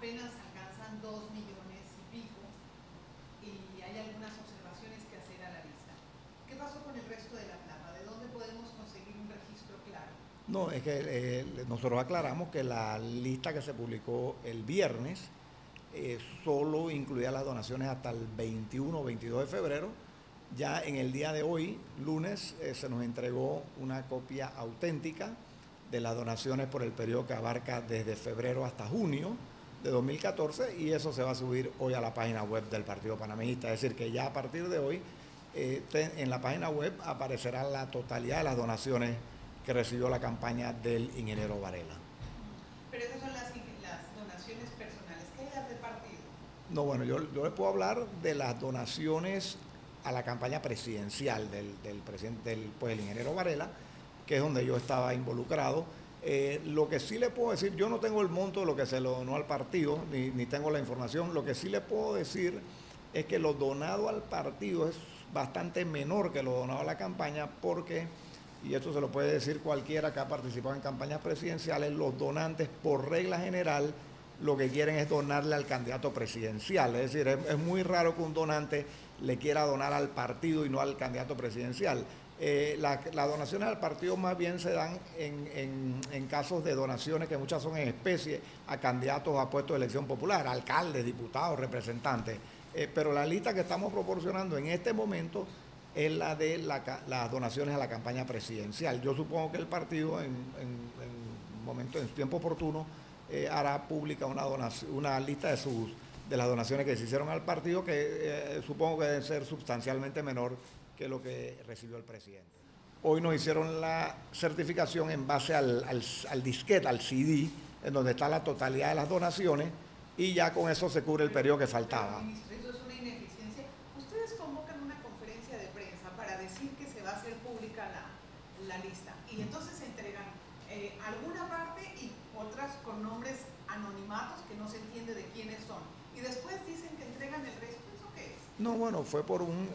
apenas alcanzan 2 millones y pico y hay algunas observaciones que hacer a la lista. ¿Qué pasó con el resto de la plata? ¿De dónde podemos conseguir un registro claro? No, es que nosotros aclaramos que la lista que se publicó el viernes solo incluía las donaciones hasta el 21 o 22 de febrero. Ya en el día de hoy, lunes, se nos entregó una copia auténtica de las donaciones por el periodo que abarca desde febrero hasta junio de 2014 y eso se va a subir hoy a la página web del Partido Panameñista. Es decir, que ya a partir de hoy en la página web aparecerá la totalidad de las donaciones que recibió la campaña del ingeniero Varela. Pero esas son las donaciones personales. ¿Qué hay las del partido? No, bueno, yo le puedo hablar de las donaciones a la campaña presidencial del presidente, el ingeniero Varela, que es donde yo estaba involucrado. Lo que sí le puedo decir, yo no tengo el monto de lo que se lo donó al partido, ni tengo la información. Lo que sí le puedo decir es que lo donado al partido es bastante menor que lo donado a la campaña porque, y esto se lo puede decir cualquiera que ha participado en campañas presidenciales, los donantes por regla general lo que quieren es donarle al candidato presidencial. Es decir, es muy raro que un donante le quiera donar al partido y no al candidato presidencial. Las donaciones al partido más bien se dan en casos de donaciones que muchas son en especie a candidatos a puestos de elección popular, alcaldes, diputados, representantes. Pero la lista que estamos proporcionando en este momento es la de las donaciones a la campaña presidencial. Yo supongo que el partido en tiempo oportuno hará pública una lista de las donaciones que se hicieron al partido que supongo que deben ser sustancialmente menor que lo que recibió el presidente. Hoy nos hicieron la certificación en base al disquete, al CD, en donde está la totalidad de las donaciones y ya con eso se cubre el periodo que faltaba. Pero, ministro, eso es una ineficiencia. Ustedes convocan una conferencia de prensa para decir que se va a hacer pública la lista y entonces se entregan alguna parte y otras con nombres anonimatos que no se entiende de quiénes son. Y después dicen que entregan el resto. ¿Eso qué es? No, bueno, fue por un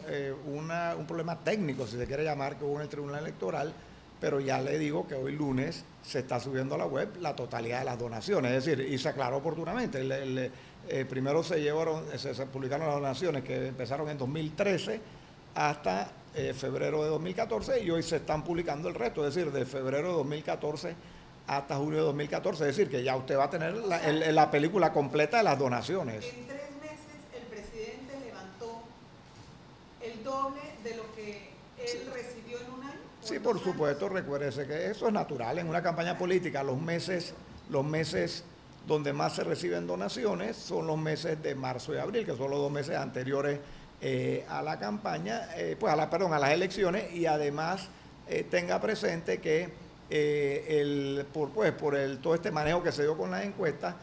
problema técnico, si se quiere llamar, que hubo en el Tribunal Electoral, pero ya le digo que hoy lunes se está subiendo a la web la totalidad de las donaciones, es decir, y se aclaró oportunamente. Primero se publicaron las donaciones que empezaron en 2013 hasta febrero de 2014 y hoy se están publicando el resto, es decir, de febrero de 2014 hasta junio de 2014, es decir, que ya usted va a tener la película completa de las donaciones. En 3 meses el presidente levantó el doble de lo que él recibió en un año. Sí, por supuesto, recuérdese que eso es natural. En una campaña política los meses donde más se reciben donaciones son los meses de marzo y abril, que son los 2 meses anteriores a la campaña, a las elecciones, y además tenga presente que todo este manejo que se dio con las encuestas,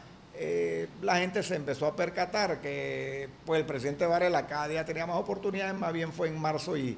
la gente se empezó a percatar que pues el presidente Varela cada día tenía más oportunidades, más bien fue en marzo y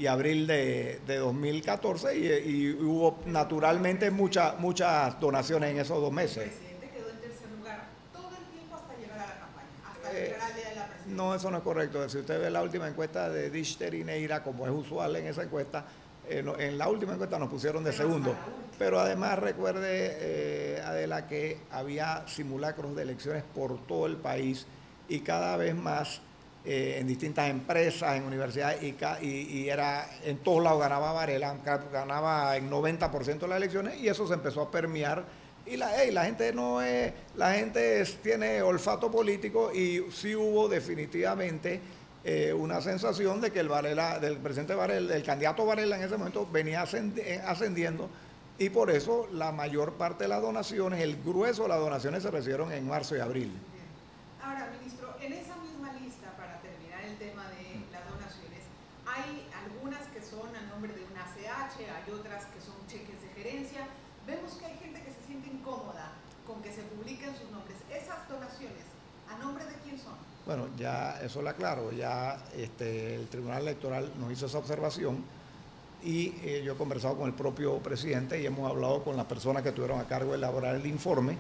abril de 2014 y hubo naturalmente muchas donaciones en esos 2 meses. El presidente quedó en tercer lugar todo el tiempo hasta llegar a la campaña, hasta llegar al día de la presidencia. No, eso no es correcto. Si usted ve la última encuesta de Dichter y Neira, como es usual en esa encuesta, en la última encuesta nos pusieron de segundo. Pero además recuerde, Adela, que había simulacros de elecciones por todo el país y cada vez más en distintas empresas, en universidades, y era en todos lados ganaba Varela, ganaba en 90% de las elecciones, y eso se empezó a permear. Y la gente tiene olfato político, y sí hubo definitivamente una sensación de que del presidente Varela, el candidato Varela en ese momento venía ascendiendo, y por eso la mayor parte de las donaciones, el grueso de las donaciones se recibieron en marzo y abril. Ahora, ministro, en esa misma lista, para terminar el tema de las donaciones, hay algunas que son a nombre de una ACH, hay otras que son cheques de gerencia. Vemos que hay gente que se siente incómoda con que se publiquen sus nombres. Esas donaciones, ¿a nombre de quién son? Bueno, ya eso lo aclaro, ya el Tribunal Electoral nos hizo esa observación y yo he conversado con el propio presidente y hemos hablado con las personas que tuvieron a cargo de elaborar el informe,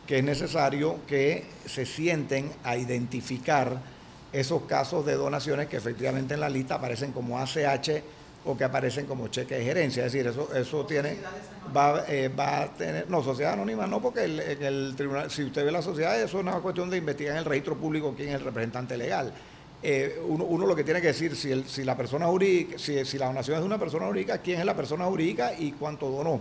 que es necesario que se sienten a identificar esos casos de donaciones que efectivamente en la lista aparecen como ACH o que aparecen como cheques de gerencia. Es decir, eso tiene, va a tener, no, sociedad anónima no, porque en el tribunal, si usted ve la sociedad, eso es una cuestión de investigar en el registro público quién es el representante legal. Uno lo que tiene que decir, si la persona jurídica, si la donación es de una persona jurídica, quién es la persona jurídica y cuánto donó.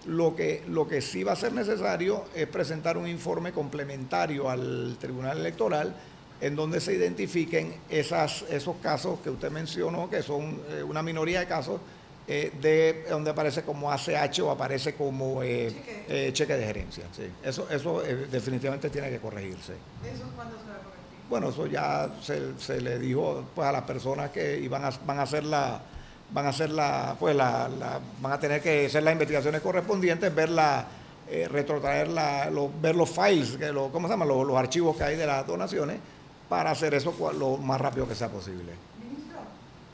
Lo que sí va a ser necesario es presentar un informe complementario al Tribunal Electoral en donde se identifiquen esos casos que usted mencionó, que son una minoría de casos, de donde aparece como ACH o aparece como cheque de gerencia. Sí. Eso definitivamente tiene que corregirse. ¿Eso cuándo se va a corregir? Bueno, eso ya se le dijo pues a las personas que van a tener que hacer las investigaciones correspondientes, retrotraer ver los files, ¿cómo se llama? Los archivos que hay de las donaciones, para hacer eso lo más rápido que sea posible. Ministro,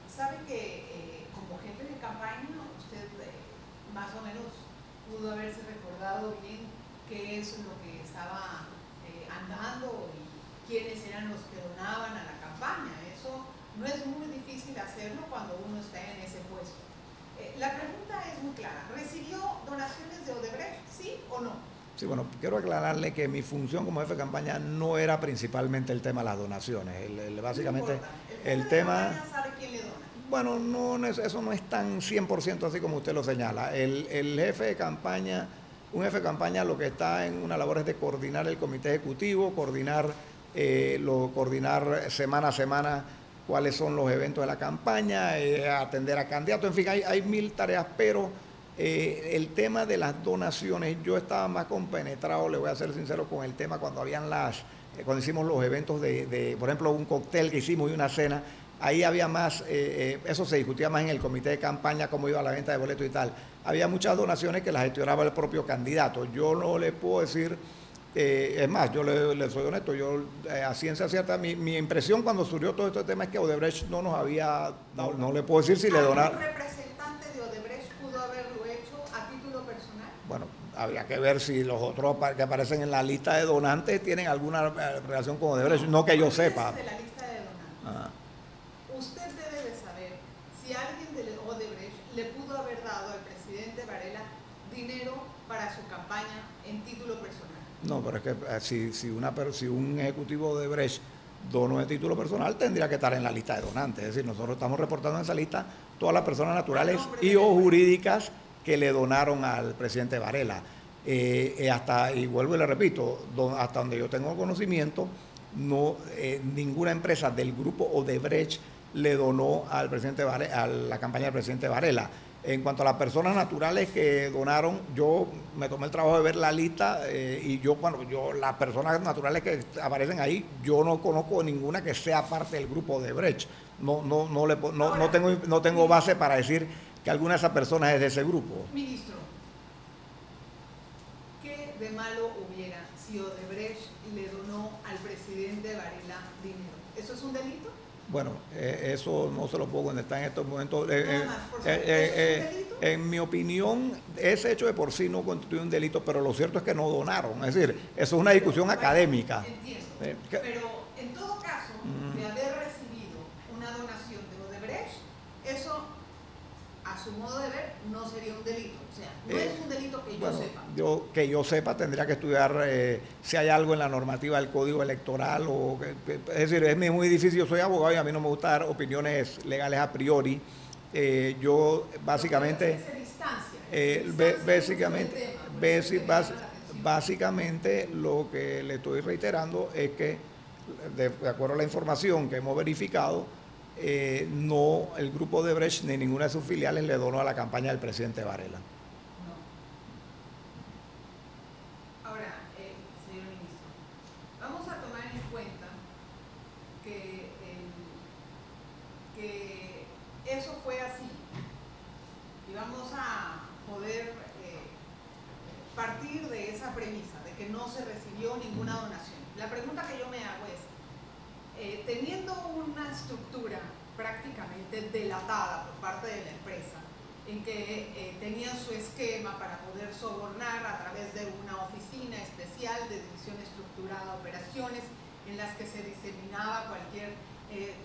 ¿sabe que como jefe de campaña usted más o menos pudo haberse recordado bien qué es lo que estaba andando y quiénes eran los que donaban a la campaña? Eso no es muy difícil hacerlo cuando uno está en ese puesto. La pregunta es muy clara. ¿Recibió donaciones de Odebrecht, sí o no? Sí, bueno, quiero aclararle que mi función como jefe de campaña no era principalmente el tema de las donaciones. Básicamente, el tema... ¿Sabe quién le dona? Bueno, no, eso no es tan 100% así como usted lo señala. El jefe de campaña, un jefe de campaña lo que está en una labor es de coordinar el comité ejecutivo, coordinar semana a semana cuáles son los eventos de la campaña, atender a candidatos, en fin, hay mil tareas, pero el tema de las donaciones, yo estaba más compenetrado, le voy a ser sincero, con el tema cuando hicimos los eventos por ejemplo, un cóctel que hicimos y una cena, ahí había más, eso se discutía más en el comité de campaña, cómo iba la venta de boletos y tal. Había muchas donaciones que las gestionaba el propio candidato. Yo no le puedo decir... es más, yo le soy honesto, yo a ciencia cierta, mi impresión cuando surgió todo este tema es que Odebrecht no nos había, no le puedo decir si le donaron. ¿Un representante de Odebrecht pudo haberlo hecho a título personal? Bueno, habría que ver si los otros que aparecen en la lista de donantes tienen alguna relación con Odebrecht, no que yo sepa. De la lista de donantes. Usted debe de saber si alguien de Odebrecht le pudo haber dado al presidente Varela dinero para su campaña en título personal. No, pero es que si un ejecutivo de Odebrecht donó de título personal, tendría que estar en la lista de donantes. Es decir, nosotros estamos reportando en esa lista todas las personas naturales y o jurídicas que le donaron al presidente Varela. Y vuelvo y le repito, hasta donde yo tengo conocimiento, ninguna empresa del grupo Odebrecht le donó al presidente Varela, a la campaña del presidente Varela. En cuanto a las personas naturales que donaron, yo me tomé el trabajo de ver la lista y las personas naturales que aparecen ahí, yo no conozco ninguna que sea parte del grupo Odebrecht. No tengo base para decir que alguna de esas personas es de ese grupo. Ministro, ¿qué de malo hubiera si Odebrecht le donó al presidente Varela dinero? ¿Eso es un delito? Bueno, eso no se lo puedo contestar en estos momentos. En mi opinión, ese hecho de por sí no constituye un delito, pero lo cierto es que no donaron. Es decir, eso es una discusión académica. Entiendo. Pero en todo caso, de haber recibido una donación de Odebrecht, eso, a su modo de ver, no sería un delito. O sea, no es un delito que yo sepa. Que yo sepa, tendría que estudiar si hay algo en la normativa del Código Electoral. Es decir, es muy difícil, yo soy abogado y a mí no me gusta dar opiniones legales a priori. Yo básicamente, básicamente lo que le estoy reiterando es que, de acuerdo a la información que hemos verificado, no, el grupo Odebrecht ni ninguna de sus filiales le donó a la campaña del presidente Varela. Ahora, señor ministro, vamos a tomar en cuenta que eso fue así y vamos a poder partir de esa premisa de que no se recibió ninguna donación. La pregunta que yo me hago es, teniendo una estructura prácticamente delatada por parte de la empresa, en que tenían su esquema para poder sobornar a través de una oficina especial de división estructurada de operaciones, en las que se diseminaba cualquier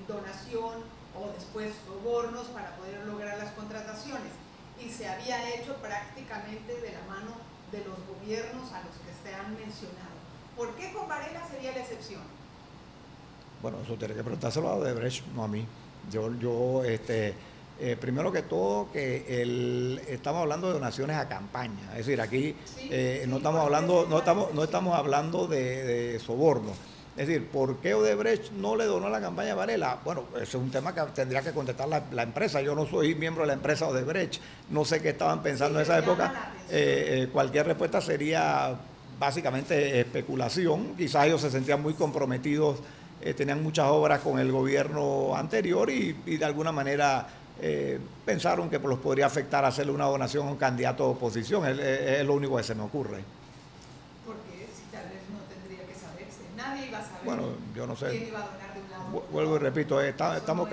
donación o después sobornos para poder lograr las contrataciones. Y se había hecho prácticamente de la mano de los gobiernos a los que se han mencionado. ¿Por qué con Varela sería la excepción? Bueno, eso tiene que preguntárselo a Odebrecht, no a mí. Primero que todo, estamos hablando de donaciones a campaña. Es decir, aquí no estamos hablando de soborno. Es decir, ¿por qué Odebrecht no le donó la campaña a Varela? Bueno, ese es un tema que tendría que contestar la empresa. Yo no soy miembro de la empresa Odebrecht. No sé qué estaban pensando en esa época. Cualquier respuesta sería básicamente especulación. Quizás ellos se sentían muy comprometidos, tenían muchas obras con el gobierno anterior y de alguna manera pensaron que los podría afectar hacerle una donación a un candidato de oposición. Es lo único que se me ocurre. Porque si tal vez no tendría que saberse, nadie iba a saber. Bueno, yo no sé. ¿Quién iba a donar de un lado? Vuelvo y repito, estamos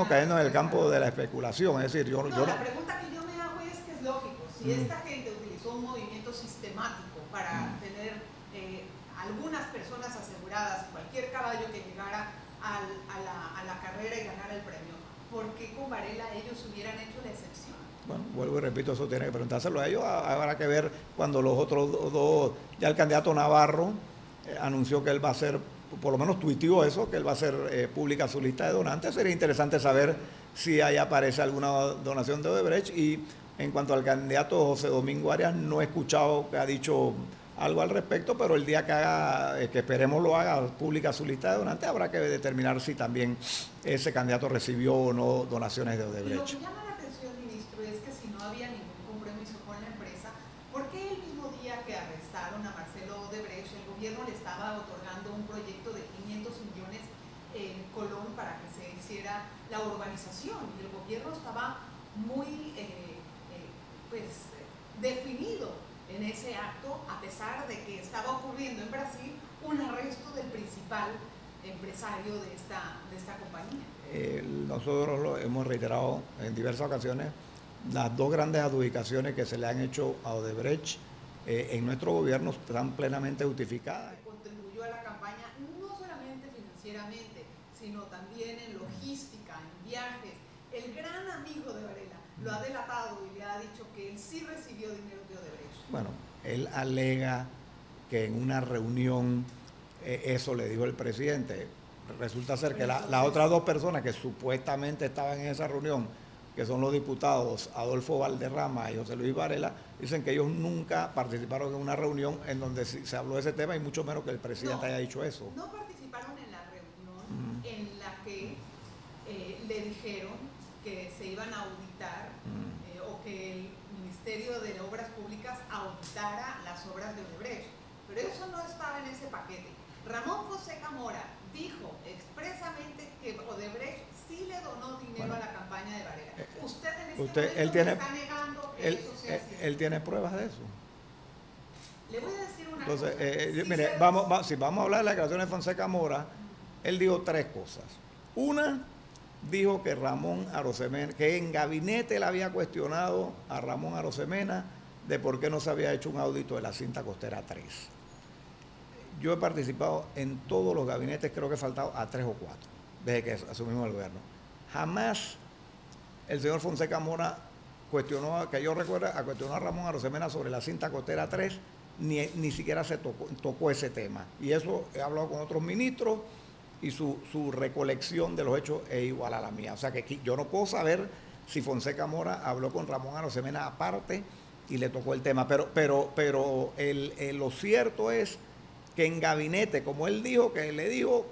cayendo en el campo de la especulación. Es decir, la pregunta que yo me hago es que es lógico. Si esta gente utilizó un movimiento sistemático para tener algunas personas aseguradas, cualquier caballo que llegara a la carrera y ganara el premio, ¿por qué con Varela ellos hubieran hecho la excepción? Bueno, vuelvo y repito, eso tiene que preguntárselo a ellos. Habrá que ver cuando los otros dos, ya el candidato Navarro anunció que él va a hacer, por lo menos tuiteó eso, que él va a hacer pública su lista de donantes. Sería interesante saber si ahí aparece alguna donación de Odebrecht. Y en cuanto al candidato José Domingo Arias, no he escuchado que ha dicho algo al respecto, pero el día que esperemos lo haga pública su lista de donantes, habrá que determinar si también ese candidato recibió o no donaciones de Odebrecht. Lo que llama la atención, ministro, es que si no había ningún compromiso con la empresa, ¿por qué el mismo día que arrestaron a Marcelo Odebrecht, el gobierno le estaba otorgando un proyecto de 500 millones en Colón para que se hiciera la urbanización? Y el gobierno estaba muy definido en ese acto, a pesar de que estaba ocurriendo en Brasil un arresto del principal empresario de esta compañía. Nosotros lo hemos reiterado en diversas ocasiones, las dos grandes adjudicaciones que se le han hecho a Odebrecht en nuestro gobierno están plenamente justificadas. Contribuyó a la campaña no solamente financieramente, sino también en logística, en viajes. El gran amigo de Varela lo ha delatado y le ha dicho que él sí recibió dinero de Odebrecht. Bueno, él alega que en una reunión eso le dijo el presidente. Resulta ser que las otras dos personas que supuestamente estaban en esa reunión, que son los diputados Adolfo Valderrama y José Luis Varela, dicen que ellos nunca participaron en una reunión en donde se habló de ese tema y mucho menos que el presidente haya dicho eso. No participaron en la reunión en la que le dijeron que se iban a auditar o que el Ministerio de Obras Públicas auditara las obras de Odebrecht, pero eso no estaba en ese paquete. Ramón Fonseca Mora dijo expresamente que Odebrecht sí le donó dinero a la campaña de Varela. Usted en este momento está negando que eso sea así. ¿Él tiene pruebas de eso? Le voy a decir una cosa. Sí, mire, si vamos a hablar de las declaraciones de Fonseca Mora, él dijo tres cosas. Una, dijo que Ramón Arosemena, que en gabinete él había cuestionado a Ramón Arosemena de por qué no se había hecho un audito de la cinta costera 3. Yo he participado en todos los gabinetes, creo que he faltado a 3 o 4, desde que asumimos el gobierno. Jamás el señor Fonseca Mora cuestionó, que yo recuerdo, cuestionó a Ramón Arosemena sobre la cinta costera 3, ni siquiera se tocó ese tema. Y eso he hablado con otros ministros, y su recolección de los hechos es igual a la mía. O sea que yo no puedo saber si Fonseca Mora habló con Ramón Arosemena aparte y le tocó el tema. Pero lo cierto es que en gabinete, como él dijo, que le dijo,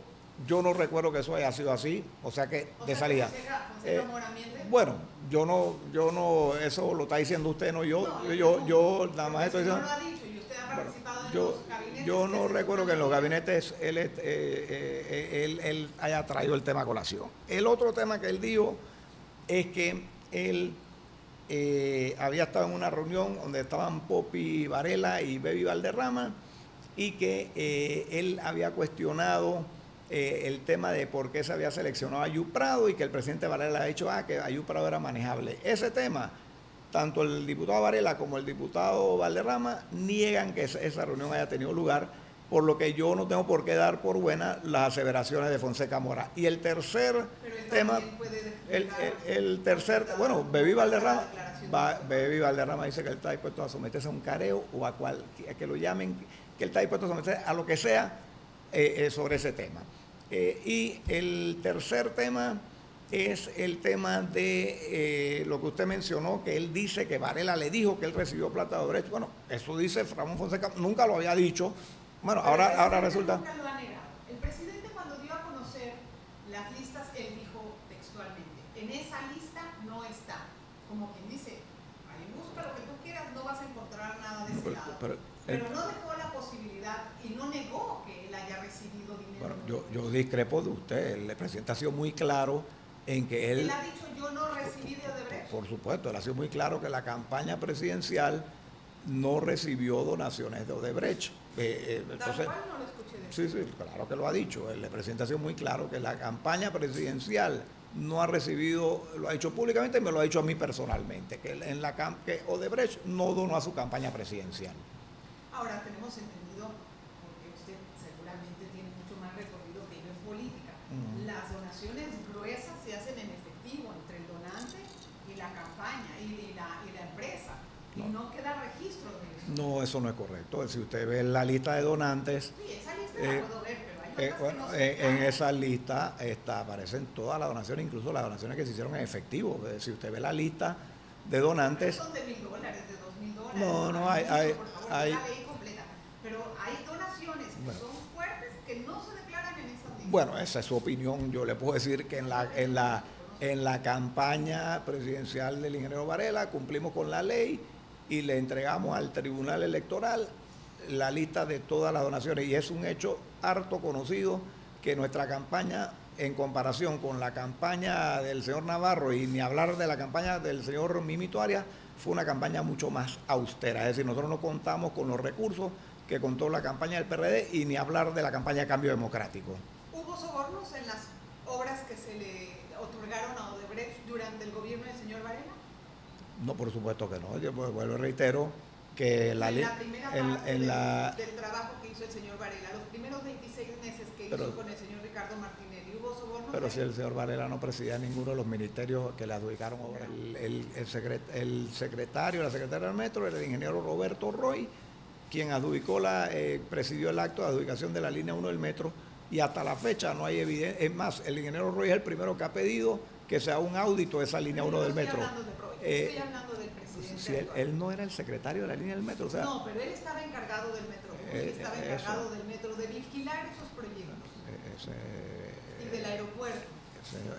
yo no recuerdo que eso haya sido así. O sea que de salida. ¿Fonseca Mora miente? Bueno, yo no, eso lo está diciendo usted, no yo. Yo nada más estoy diciendo. No lo ha dicho y usted ha participado en los gabinetes. Yo no recuerdo que en los gabinetes él haya traído el tema a colación. El otro tema que él dijo es que él había estado en una reunión donde estaban Popi Varela y Baby Valderrama y que él había cuestionado el tema de por qué se había seleccionado a Ayub Prado y que el presidente Varela le ha dicho que Ayub Prado era manejable. Ese tema, tanto el diputado Varela como el diputado Valderrama niegan que esa reunión haya tenido lugar por lo que yo no tengo por qué dar por buena las aseveraciones de Fonseca Mora. Y el tercer tema, el tercer, bueno, Bebi Valderrama dice que él está dispuesto a someterse a un careo o a que lo llamen, que él está dispuesto a someterse a lo que sea sobre ese tema. Y el tercer tema es el tema de lo que usted mencionó, que él dice que Varela le dijo que él recibió plata de Odebrecht. Bueno, eso dice Ramón Fonseca, nunca lo había dicho. Bueno, ahora resulta... Nunca lo ha negado. El presidente, cuando dio a conocer las listas, él dijo textualmente, en esa lista no está. Como quien dice, ahí busca lo que tú quieras, no vas a encontrar nada de ese lado. Pero no dejó la posibilidad y no negó que él haya recibido dinero. Bueno, yo discrepo de usted. El presidente ha sido muy claro en que él... Él ha dicho, yo no recibí de Odebrecht. Por supuesto, él ha sido muy claro que la campaña presidencial no recibió donaciones de Odebrecht. Entonces, ¿tal cual no lo escuché decir? Sí, claro que lo ha dicho. El presidente ha sido muy claro que la campaña presidencial no ha recibido, lo ha dicho públicamente y me lo ha dicho a mí personalmente, que que Odebrecht no donó a su campaña presidencial. Ahora tenemos entendido, porque usted seguramente tiene mucho más recorrido que yo en política, las donaciones gruesas se hacen en efectivo entre el donante y la campaña y la empresa, y no queda registro de eso. No, eso no es correcto. Si usted ve la lista de donantes... Sí, esa lista la puedo ver, pero hay otras bueno, que no se en esa lista aparecen todas las donaciones, incluso las donaciones que se hicieron en efectivo. Si usted ve la lista de donantes... Son de $1,000, de $2,000. No, hay la ley completa. Pero hay donaciones que son fuertes que no se declaran en esa lista. Bueno, esa es su opinión. Yo le puedo decir que en la campaña presidencial del ingeniero Varela cumplimos con la ley y le entregamos al Tribunal Electoral la lista de todas las donaciones. Y es un hecho harto conocido que nuestra campaña, en comparación con la campaña del señor Navarro, y ni hablar de la campaña del señor Mimito Arias, fue una campaña mucho más austera. Es decir, nosotros no contamos con los recursos que contó la campaña del PRD y ni hablar de la campaña de Cambio Democrático. ¿Hubo sobornos en las obras que se le otorgaron a Odebrecht durante el gobierno del señor Varela? No, por supuesto que no. Yo vuelvo y reitero que la ley... del trabajo que hizo el señor Varela, los primeros 26 meses que hizo con el señor Ricardo Martinelli, ¿hubo sobornos? Pero si el señor Varela no presidía ninguno de los ministerios que le adjudicaron obras. La secretaria del metro era el ingeniero Roberto Roy, quien presidió el acto de adjudicación de la línea 1 del metro, y hasta la fecha no hay evidencia. Es más, el ingeniero Roy es el primero que ha pedido que se haga un audito de esa línea 1 del metro. Estoy hablando del presidente. Si él no era el secretario de la línea del metro. O sea, no, pero él estaba encargado del metro. Estaba encargado del metro, de vigilar esos proyectos. Y del aeropuerto.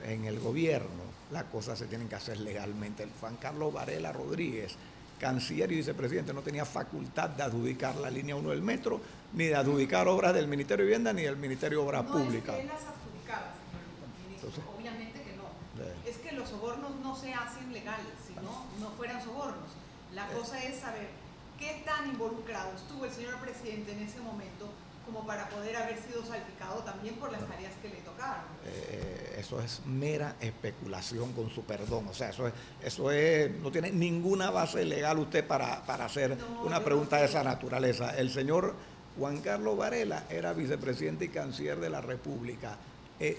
En el gobierno las cosas se tienen que hacer legalmente. El Juan Carlos Varela Rodríguez, canciller y vicepresidente, no tenía facultad de adjudicar la línea 1 del metro, ni de adjudicar obras del Ministerio de Vivienda, ni del Ministerio de Obras Públicas. No es que él las adjudicaba, señor ministro. Entonces, obviamente que no. Es que los sobornos no se hacen legales, si no fueran sobornos. La cosa es saber qué tan involucrado estuvo el señor presidente en ese momento como para poder haber sido salpicado también por las tareas que le tocaron. Eso es mera especulación, con su perdón. O sea, eso no tiene ninguna base legal usted para hacer una pregunta de esa naturaleza. El señor Juan Carlos Varela era vicepresidente y canciller de la República.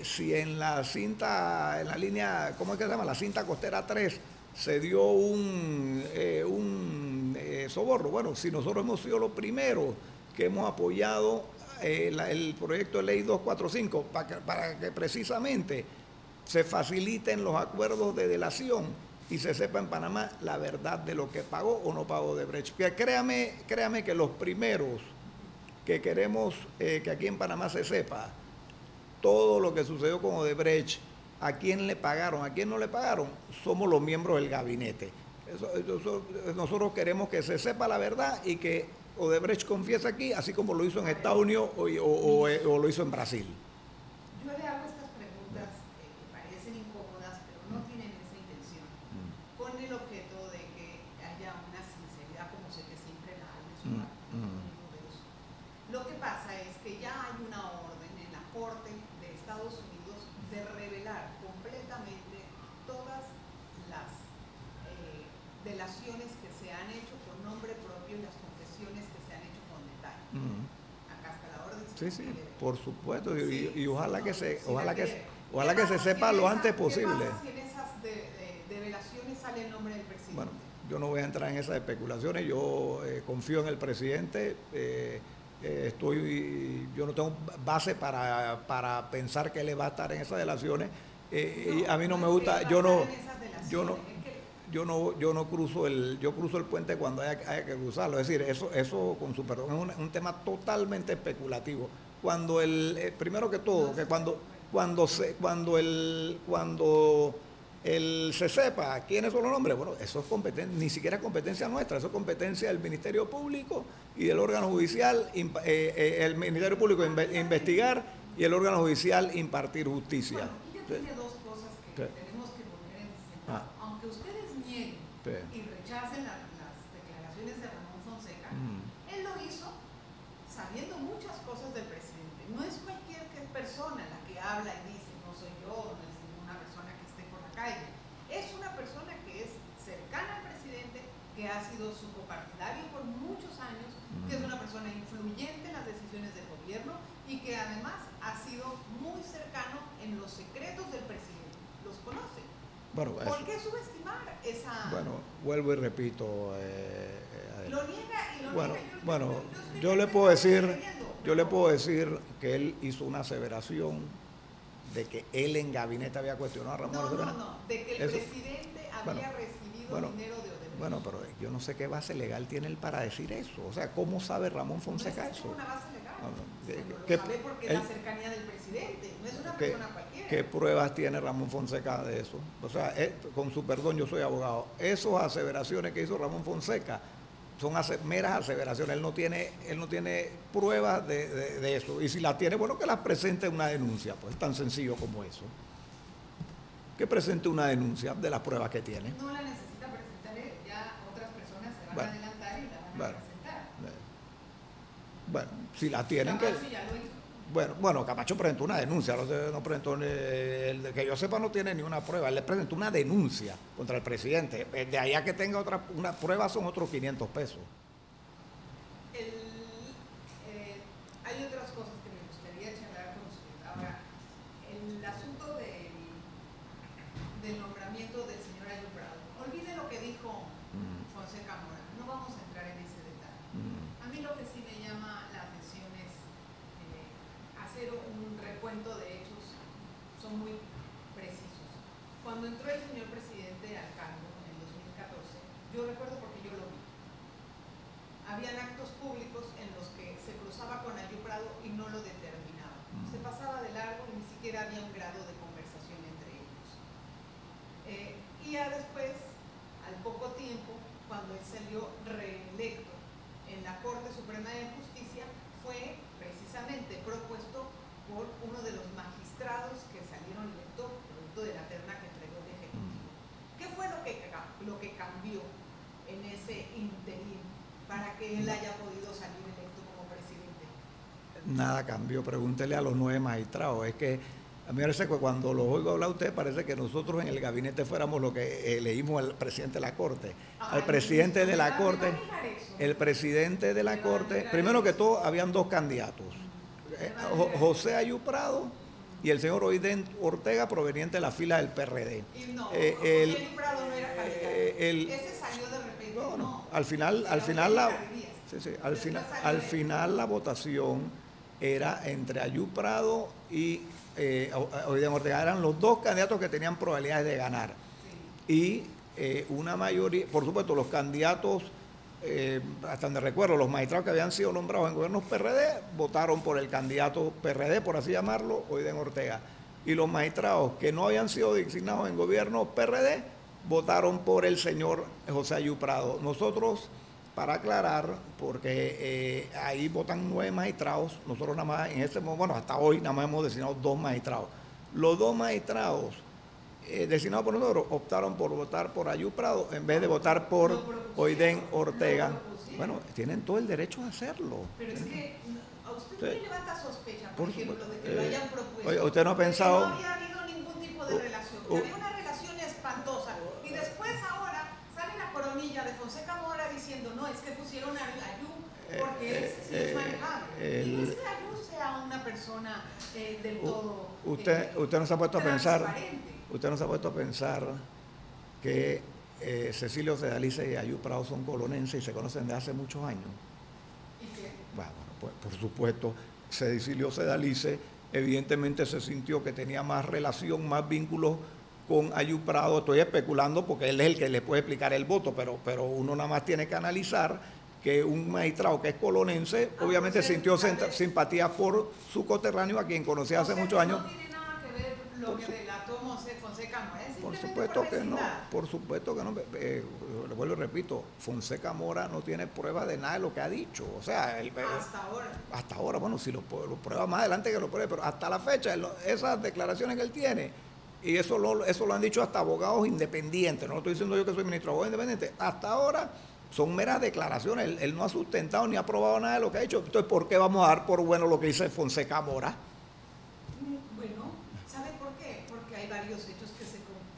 Si en la línea, ¿cómo es que se llama? La cinta costera 3 se dio un soborno. Bueno, si nosotros hemos sido los primeros que hemos apoyado el proyecto de ley 245 para que precisamente se faciliten los acuerdos de delación y se sepa en Panamá la verdad de lo que pagó o no pagó Odebrecht. Créame que los primeros que queremos que aquí en Panamá se sepa todo lo que sucedió con Odebrecht, a quién le pagaron, a quién no le pagaron, somos los miembros del gabinete. Nosotros queremos que se sepa la verdad y que Odebrecht confiesa aquí, así como lo hizo en Estados Unidos o lo hizo en Brasil. Yo le hago estas preguntas que parecen incómodas, pero no tienen esa intención. Con el objeto de que haya una sinceridad, como sé que siempre la hay en su parte. Lo que pasa es que ya hay una orden en la Corte de Estados Unidos de revelar completamente todas las delaciones que se han hecho por nombre propio y las confesiones que se han hecho con detalle. Acá está la orden Sí, sí, por supuesto, y ojalá que se sepa lo antes posible. ¿Qué pasa si en esas develaciones sale el nombre del presidente? Bueno, yo no voy a entrar en esas especulaciones, yo confío en el presidente, yo no tengo base para pensar que él va a estar en esas delaciones, y a mí no me gusta, yo cruzo el puente cuando haya que cruzarlo, es decir, eso con su perdón es un tema totalmente especulativo. Cuando primero que todo, que cuando se sepa quiénes son los nombres, bueno, eso es competencia, ni siquiera es competencia nuestra, eso es competencia del Ministerio Público y del órgano judicial, el Ministerio Público investigar y el órgano judicial impartir justicia. Bueno, y ya tiene dos cosas que tenemos que poner en sentido. Aunque ustedes nieguen y rechacen las declaraciones de Ramón Fonseca, él lo hizo sabiendo muchas cosas del presidente. No es cualquier persona la que habla y dice, no soy yo, no es ninguna persona que esté por la calle. Es una persona que es cercana al presidente, que ha sido su copartidario por muchos años, que es una persona influyente en las decisiones del gobierno y que además ha sido muy cercano en los secretos del presidente. ¿Los conoce? Bueno, ¿por qué subestimar esa...? Bueno, vuelvo y repito. Lo niega y lo bueno, niega. Bueno, yo le puedo decir que él hizo una aseveración de que él en gabinete había cuestionado a Ramón. No, de que el presidente había recibido dinero de Odebrecht. Bueno, pero yo no sé qué base legal tiene él para decir eso. O sea, ¿cómo sabe Ramón Fonseca eso? No es una base legal. Lo sabe porque es la cercanía del presidente, no es una persona cualquiera. ¿Qué pruebas tiene Ramón Fonseca de eso? O sea, con su perdón, yo soy abogado. Esas aseveraciones que hizo Ramón Fonseca son meras aseveraciones. Él no tiene pruebas de eso. Y si las tiene, bueno, que las presente en una denuncia. Pues es tan sencillo como eso. Que presente una denuncia de las pruebas que tiene. No la necesita presentar, ya otras personas se van a adelantar y la van a presentar. Bueno, si la tienen Camacho ya lo hizo. Bueno, Camacho presentó una denuncia, no presentó, que yo sepa no tiene ni una prueba, él le presentó una denuncia contra el presidente, de ahí a que tenga una prueba son otros 500 pesos. Hay otras cosas que me gustaría charlar con usted. Ahora, el asunto del nombramiento del señor Ayub Prado, olvide lo que dijo Fonseca Mora, no vamos a entrar en ese detalle. A mí lo que sí me llama la atención es hacer un recuento de hechos, son muy precisos. Cuando entró el señor presidente al cargo en el 2014, yo recuerdo porque yo lo vi. Habían actos públicos en los que se cruzaba con Ayub Prado y no lo determinaba. Se pasaba de largo y ni siquiera había un grado de conversación entre ellos. Y ya después, al poco tiempo, cuando él salió reelecto en la Corte Suprema de Justicia, fue precisamente propuesto por uno de los magistrados que salieron electos producto de la terna que entregó el Ejecutivo. ¿Qué fue lo que cambió en ese interín para que él haya podido salir electo como presidente? Nada cambió, pregúntele a los 9 magistrados. Es que a mí me parece que cuando lo oigo hablar a usted parece que nosotros en el gabinete fuéramos lo que leímos al presidente de la Corte. Al presidente de la Corte, el presidente de la Corte, primero que todo habían 2 candidatos, José Ayub Prado y el señor Oiden Ortega, proveniente de la fila del PRD. Y no, José Ayub Prado no era candidato. Ese salió de repente. No, al final la votación era entre Ayub Prado y Oiden Ortega. Eran los 2 candidatos que tenían probabilidades de ganar. Sí. Y una mayoría, por supuesto, los candidatos, hasta donde recuerdo, los magistrados que habían sido nombrados en gobiernos PRD votaron por el candidato PRD, por así llamarlo, Oiden Ortega. Y los magistrados que no habían sido designados en gobiernos PRD votaron por el señor José Ayub Prado. Nosotros, para aclarar, porque ahí votan 9 magistrados, nosotros nada más, hasta hoy nada más hemos designado 2 magistrados. Los 2 magistrados designados por nosotros optaron por votar por Ayub Prado en vez de votar por Oiden Ortega. Bueno, tienen todo el derecho a hacerlo. Pero es que a usted no le levanta sospecha, por ejemplo, de que lo hayan propuesto. Oye, ¿usted no ha pensado? No había habido ningún tipo de relación, que había una relación espantosa. Y después ahora sale la coronilla de Fonseca Mora diciendo, no, es que pusieron a Ayub porque ese sí es manejable. Y ese Ayub sea persona del todo usted no se ha puesto a pensar, transparente. usted no se ha puesto a pensar que Cecilio Sedalice y Ayub Prado son colonenses y se conocen de hace muchos años. ¿Y qué? Bueno, pues por supuesto, Cecilio Sedalice evidentemente se sintió que tenía más relación, más vínculos con Ayub Prado. Estoy especulando porque él es el que le puede explicar el voto, pero uno nada más tiene que analizar que un magistrado que es colonense, obviamente sintió simpatía por su coterráneo, a quien conocía hace muchos años. No tiene nada que ver lo que delató Fonseca, no es Por simplemente supuesto que no, vecindad. por supuesto que no. Le vuelvo y repito, Fonseca Mora no tiene prueba de nada de lo que ha dicho. O sea, hasta ahora, bueno, si lo prueba más adelante que lo pruebe, pero hasta la fecha, esas declaraciones que él tiene, y eso lo han dicho hasta abogados independientes, no lo estoy diciendo yo que soy ministro de abogados independientes, hasta ahora son meras declaraciones, él no ha sustentado ni ha probado nada de lo que ha dicho. Entonces, ¿por qué vamos a dar por bueno lo que dice Fonseca Mora? Bueno, ¿sabe por qué? Porque hay varios hechos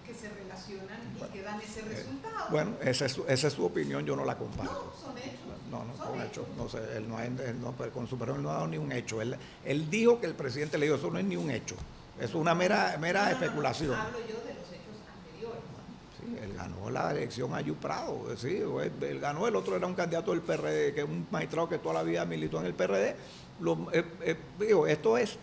que se relacionan y que dan ese resultado. Bueno, esa es su opinión, yo no la comparto. No, son hechos. No, son hechos. No sé, con su perdón, él no ha dado ni un hecho. Él dijo que el presidente le dijo, eso no es ni un hecho. Es una mera especulación. Hablo yo de los hechos anteriores. Sí, él ganó la elección a Ayub Prado, sí, él ganó, el otro era un candidato del PRD, que es un magistrado que toda la vida militó en el PRD. Digo, esto es,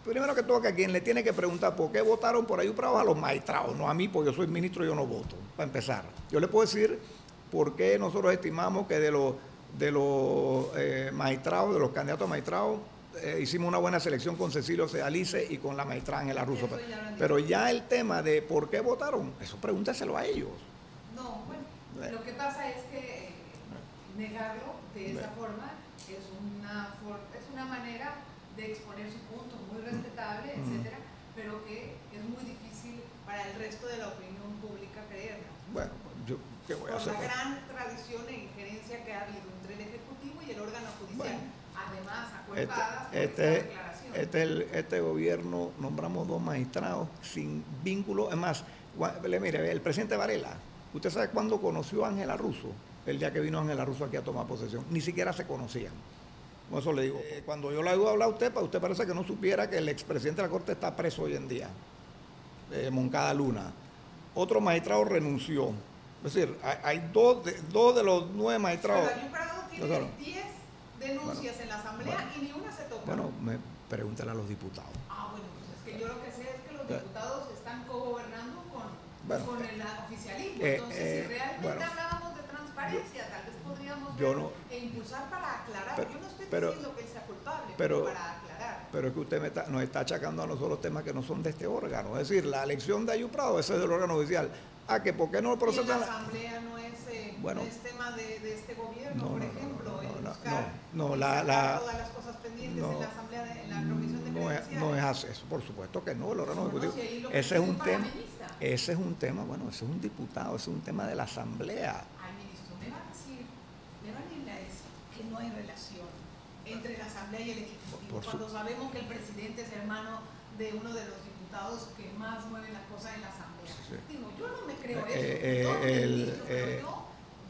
primero que todo, que a quien le tiene que preguntar por qué votaron por Ayub Prado a los magistrados, no a mí, porque yo soy ministro y yo no voto, para empezar. Yo le puedo decir por qué nosotros estimamos que de los magistrados, de los candidatos a magistrados, hicimos una buena selección con Cecilio Sedalice y con la magistrada Ángela Russo. Pero ya el tema de por qué votaron, eso pregúntaselo a ellos. No, bueno, lo que pasa es que negarlo de esa forma es una manera de exponer su punto muy respetable, etcétera, pero que es muy difícil para el resto de la opinión pública creerlo. Bueno, yo qué voy a hacer. Por la gran tradición e injerencia que ha habido entre el Ejecutivo y el órgano judicial. Bueno, además, acuerpadas por esta declaración. Este gobierno nombramos 2 magistrados sin vínculo. Es más, mire, el presidente Varela, ¿usted sabe cuándo conoció a Ángela Russo? El día que vino Ángela Russo aquí a tomar posesión. Ni siquiera se conocían. Por eso le digo, cuando yo le hago hablar a usted parece que no supiera que el expresidente de la Corte está preso hoy en día, Moncada Luna. Otro magistrado renunció. Es decir, hay dos de los 9 magistrados. Pero Ayub Prado tiene 10 denuncias en la Asamblea y ni una se toca. Bueno, pregúntale a los diputados. Bueno, pues es que yo lo que sé es que los diputados están cogobernando con el oficialismo. Entonces, si realmente hablábamos de transparencia, tal vez podríamos impulsar para aclarar. Yo no estoy diciendo que él sea culpable, pero para aclarar. Pero es que usted nos está achacando a nosotros temas que no son de este órgano. Es decir, la elección de Ayub Prado, ese es del órgano judicial. Que ¿por qué no lo procesan? La Asamblea no es tema de este gobierno, por ejemplo, todas las cosas pendientes en la Asamblea, en la Comisión de Credenciales. No es así, eso por supuesto que no, el órgano ejecutivo. Si ese es un tema, bueno, ese es un diputado, ese es un tema de la Asamblea. Al ministro, me va a decir que no hay relación entre la Asamblea y el Ejecutivo, cuando sabemos que el presidente es hermano de uno de los diputados que más mueven las cosas en la Asamblea. Sí. Digo, yo no me creo eso.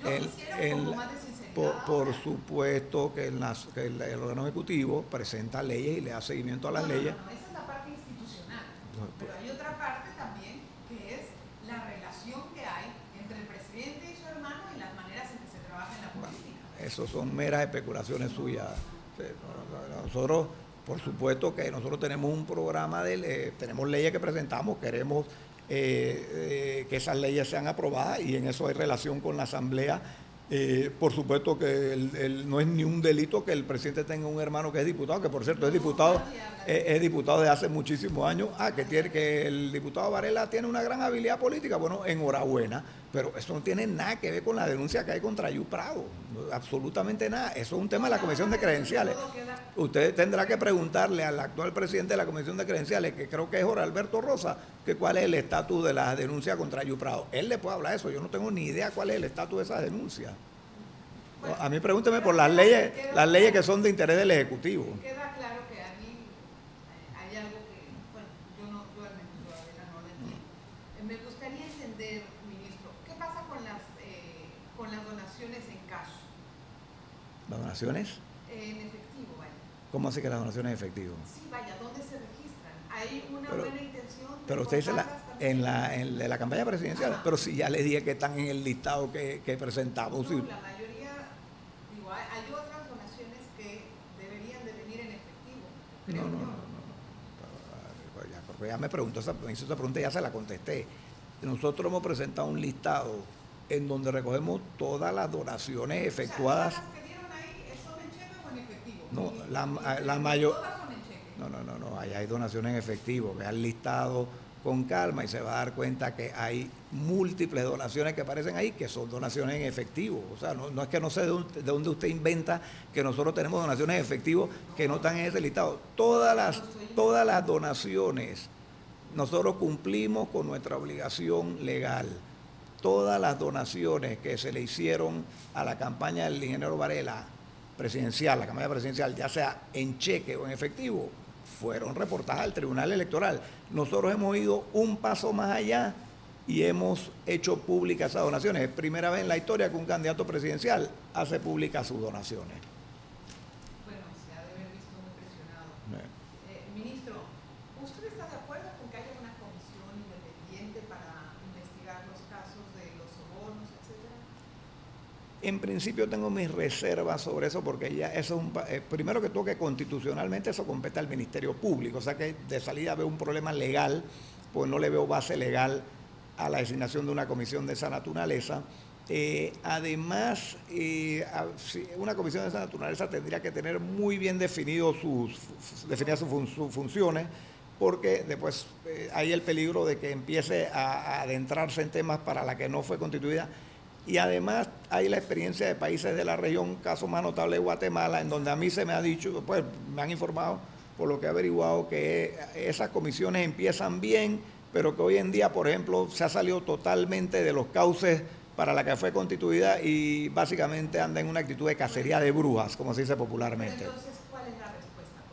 Yo quisiera un poco más de sinceridad. Por supuesto que el órgano ejecutivo presenta leyes y le da seguimiento a las leyes. No, esa es la parte institucional. Pero hay otra parte también que es la relación que hay entre el presidente y su hermano y las maneras en que se trabaja en la política. Eso son meras especulaciones suyas. Nosotros, por supuesto que nosotros tenemos un programa, tenemos leyes que presentamos, queremos que esas leyes sean aprobadas y en eso hay relación con la Asamblea. Por supuesto que no es ni un delito que el presidente tenga un hermano que es diputado, que por cierto es diputado de hace muchísimos años. Que el diputado Varela tiene una gran habilidad política, bueno, enhorabuena, pero eso no tiene nada que ver con la denuncia que hay contra Ayub Prado, absolutamente nada. Eso es un tema de la Comisión de Credenciales. Usted tendrá que preguntarle al actual presidente de la Comisión de Credenciales, que creo que es Jorge Alberto Rosa, que cuál es el estatus de las denuncias contra Ayub Prado. Él le puede hablar de eso, yo no tengo ni idea cuál es el estatus de esas denuncias. Bueno, a mí pregúnteme por las leyes que son de interés del Ejecutivo. Queda claro que a mí hay algo que, bueno, yo al menos no lo entiendo. Me gustaría entender, ministro, ¿qué pasa con las donaciones en cash? ¿Las donaciones? En efectivo, vaya. ¿Cómo así que las donaciones en efectivo? Sí, vaya, ¿dónde se registran? Hay una buena intención. Pero usted dice en la campaña presidencial, Ajá. pero si ya les dije que están en el listado que presentamos. No, la mayoría, digo, hay otras donaciones que deberían de venir en efectivo. Creo yo. Porque ya me preguntó, me hizo esa pregunta y ya se la contesté. Nosotros hemos presentado un listado en donde recogemos todas las donaciones efectuadas. O sea, ¿las que dieron ahí son en cheque o en efectivo? No, la mayor. Todas son en cheque. No, ahí hay donaciones en efectivo. Vea el listado con calma y se va a dar cuenta que hay múltiples donaciones que aparecen ahí que son donaciones en efectivo. O sea, no es que no sé de dónde usted inventa que nosotros tenemos donaciones en efectivo que no están en ese listado. Todas las donaciones, nosotros cumplimos con nuestra obligación legal. Todas las donaciones que se le hicieron a la campaña del ingeniero Varela presidencial, la campaña presidencial, ya sea en cheque o en efectivo, fueron reportadas al Tribunal Electoral. Nosotros hemos ido un paso más allá y hemos hecho públicas esas donaciones. Es primera vez en la historia que un candidato presidencial hace públicas sus donaciones. Bueno, se ha de haber visto muy presionado. Ministro, ¿usted está de acuerdo con que haya una comisión independiente para investigar los casos de los sobornos, etcétera? En principio tengo mis reservas sobre eso porque ya eso es primero que todo que constitucionalmente eso compete al Ministerio Público, o sea que de salida veo un problema legal, pues no le veo base legal a la designación de una comisión de esa naturaleza. Además, una comisión de esa naturaleza tendría que tener muy bien definidas sus funciones, porque después hay el peligro de que empiece a adentrarse en temas para la que no fue constituida. Y además hay la experiencia de países de la región, caso más notable de Guatemala, en donde a mí se me ha dicho, pues me han informado por lo que he averiguado, que esas comisiones empiezan bien, pero que hoy en día, por ejemplo, se ha salido totalmente de los cauces para la que fue constituida y básicamente anda en una actitud de cacería de brujas, como se dice popularmente. Entonces, ¿cuál es la respuesta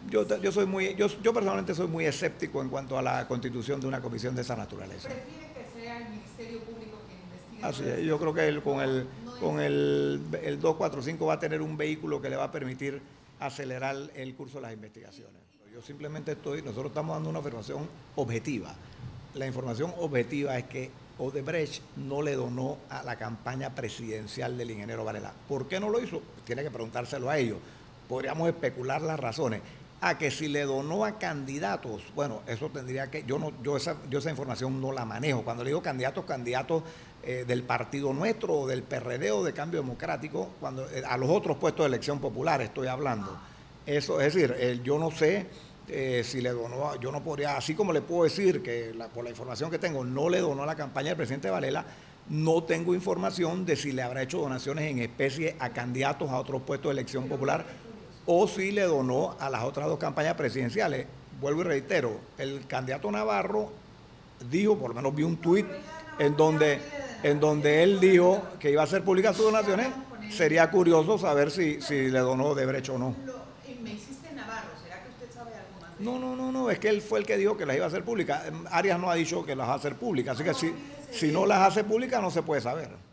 concreta? Yo personalmente soy muy escéptico en cuanto a la constitución de una comisión de esa naturaleza. ¿Prefiere que sea el Ministerio Público quien investigue? Así es, yo creo que con el 245 va a tener un vehículo que le va a permitir acelerar el curso de las investigaciones. Yo simplemente nosotros estamos dando una afirmación objetiva. La información objetiva es que Odebrecht no le donó a la campaña presidencial del ingeniero Varela. ¿Por qué no lo hizo? Tiene que preguntárselo a ellos. Podríamos especular las razones. A que si le donó a candidatos, bueno, eso tendría que, yo esa información no la manejo. Cuando le digo candidatos del partido nuestro, o del PRD o de Cambio Democrático, a los otros puestos de elección popular estoy hablando. Eso, es decir, yo no sé si le donó, yo no podría, así como le puedo decir que por la información que tengo, no le donó a la campaña del presidente Varela, no tengo información de si le habrá hecho donaciones en especie a candidatos a otros puestos de elección popular o si le donó a las otras dos campañas presidenciales. Vuelvo y reitero, el candidato Navarro dijo, por lo menos vi un tuit en donde él dijo que iba a hacer públicas sus donaciones. Sería curioso saber si le donó Odebrecht o no. Me hiciste Navarro, ¿será que usted sabe algo más de eso? No, es que él fue el que dijo que las iba a hacer públicas. Arias no ha dicho que las va a hacer públicas, así que si no las hace públicas no se puede saber.